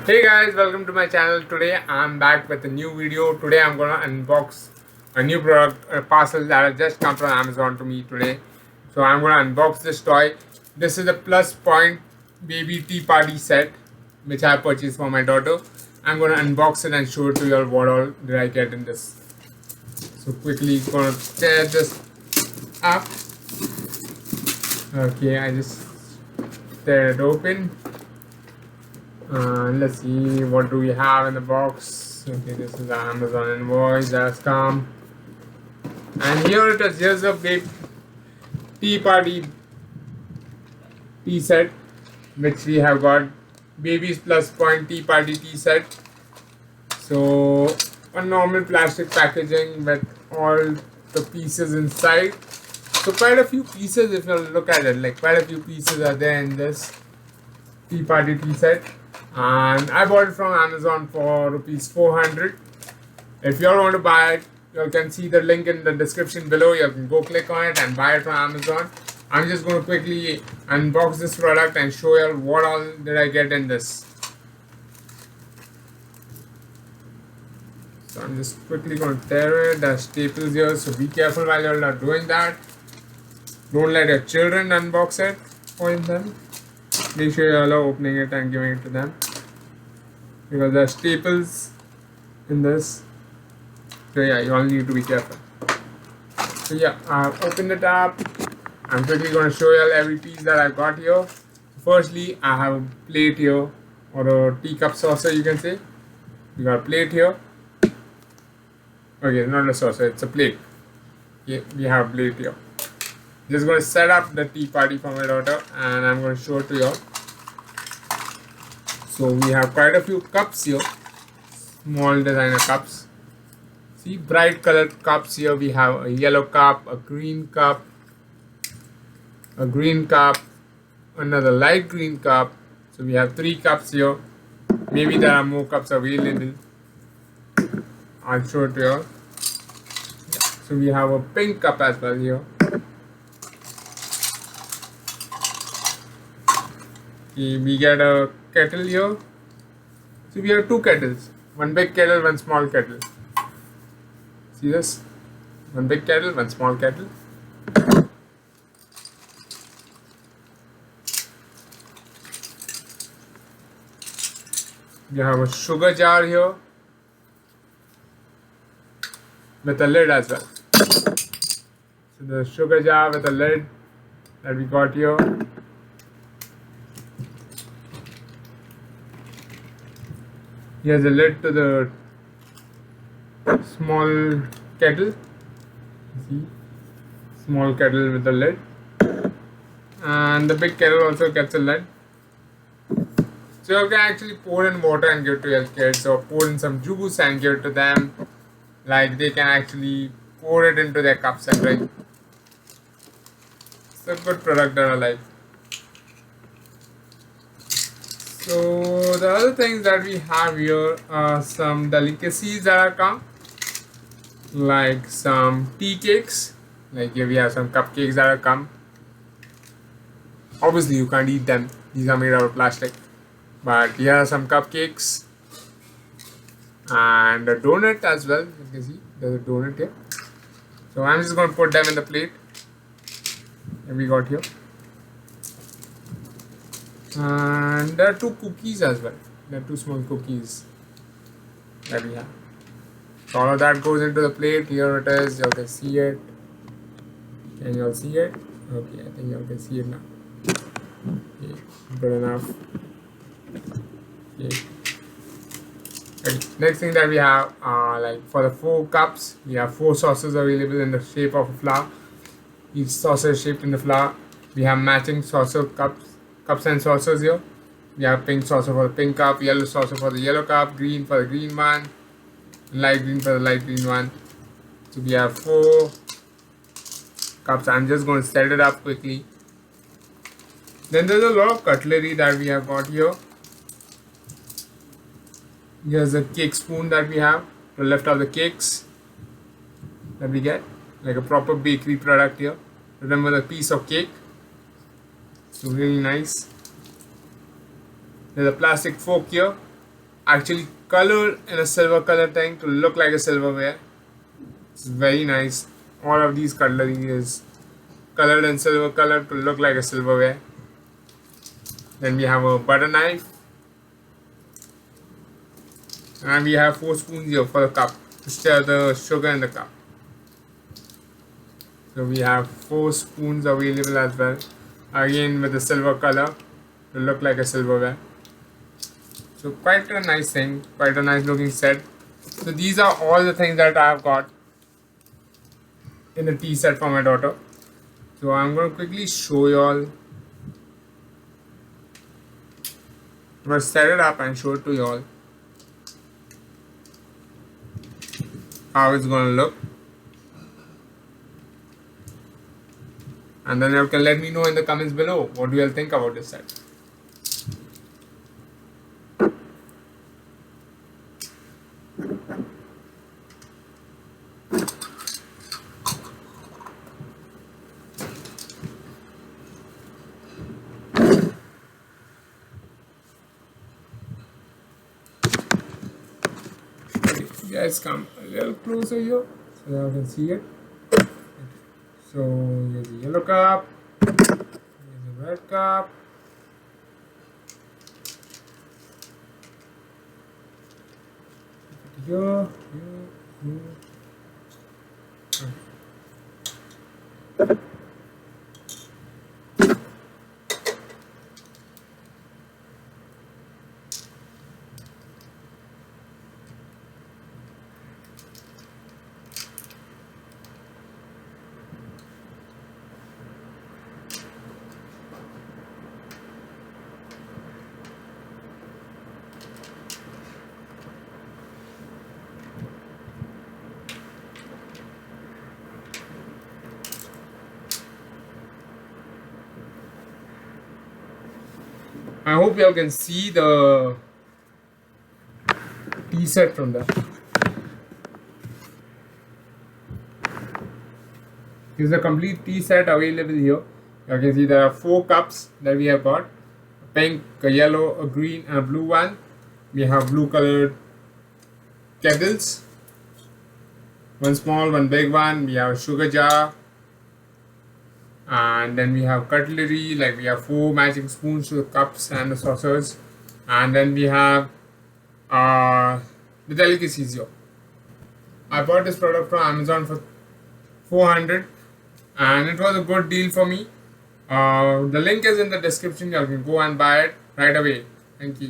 Hey guys, welcome to my channel. Today I'm back with a new video. Today I'm gonna unbox a new product, a parcel that has just come from Amazon to me today. So I'm gonna unbox this toy. This is a Plus Point baby tea party set which I purchased for my daughter. I'm gonna unbox it and show it to you all what all did I get in this. So quickly gonna tear this up. Okay, I just tear it open. Let's see what do we have in the box. Okay, this is the Amazon invoice that's come, and here it is. Here's a big tea party tea set which we have got. Baby's Plus Point tea party tea set. So a normal plastic packaging with all the pieces inside. So quite a few pieces if you look at it, like quite a few pieces are there in this tea party tea set. And I bought it from Amazon for rupees 400. If you all want to buy it, you can see the link in the description below. You can go click on it and buy it from Amazon. I'm just going to quickly unbox this product and show you what all did I get in this. So I'm just quickly going to tear it. There's staples here, so be careful while you're not doing that. Don't let your children unbox it for them. Make sure you're opening it and giving it to them, because there are staples in this. So yeah, you all need to be careful. So yeah, I've opened it up. I'm quickly going to show you all every piece that I've got here. Firstly, I have a plate here, or a teacup saucer you can say. We got a plate here. Okay, not a saucer, it's a plate. Okay, we have a plate here. Just going to set up the tea party for my daughter, and I'm going to show it to you all. So we have quite a few cups here, small designer cups. See, bright colored cups here. We have a yellow cup, a green cup, another light green cup. So we have 3 cups here. Maybe there are more cups available. I'll show it to you all. So we have a pink cup as well here. Okay, we get a kettle here. So we have 2 kettles. One big kettle, one small kettle. See this? One big kettle, one small kettle. We have a sugar jar here with a lid as well. So the sugar jar with a lid that we got here. Here's a lid to the small kettle. See, small kettle with a lid, and the big kettle also gets a lid. So you can actually pour in water and give it to your kids, or pour in some juice and give it to them. Like they can actually pour it into their cups and drink. It's a good product that I like. So the other things that we have here are some delicacies that are come, like some tea cakes. Like here we have some cupcakes that are come. Obviously you can't eat them, these are made out of plastic. But here are some cupcakes and a donut as well. You can see there's a donut here. So I'm just going to put them in the plate that we got here. And there are 2 cookies as well. There are 2 small cookies that we have. So all of that goes into the plate. Here it is. You can see it. Can you all see it? Okay, I think you all can see it now. Okay, good enough. Okay. Okay. Next thing that we have, like for the 4 cups, we have 4 saucers available in the shape of a flower. Each saucer is shaped in the flower. We have matching saucer cups and saucers here. We have pink saucer for the pink cup, yellow saucer for the yellow cup, green for the green one, light green for the light green one. So we have 4 cups. I'm just going to set it up quickly. Then there's a lot of cutlery that we have got here. Here's a cake spoon that we have to lift up the cakes that we get, like a proper bakery product here. Remember the piece of cake. So really nice. There's a plastic fork here actually colored in a silver color thing to look like a silverware. It's very nice. All of these cutlery is colored in silver color to look like a silverware. Then we have a butter knife, and we have 4 spoons here for the cup to stir the sugar in the cup. So we have 4 spoons available as well, again with the silver color to look like a silverware. So quite a nice thing, quite a nice looking set. So these are all the things that I have got in a tea set for my daughter. So I'm going to quickly show you all. I'm going to set it up and show it to you all how it's going to look. And then you can let me know in the comments below what do you all think about this set. You guys come a little closer here so that you can see it. So here's the yellow cup, here's the red cup, here. Okay. I hope you all can see the tea set from there. This is a complete tea set available here. You can see there are 4 cups that we have got: a pink, a yellow, a green, and a blue one. We have blue colored kettles, one small, one big one. We have a sugar jar. And then we have cutlery, like we have 4 matching spoons to the cups and the saucers. And then we have the delicacies here. I bought this product from Amazon for 400 and it was a good deal for me. The link is in the description. You can go and buy it right away. Thank you.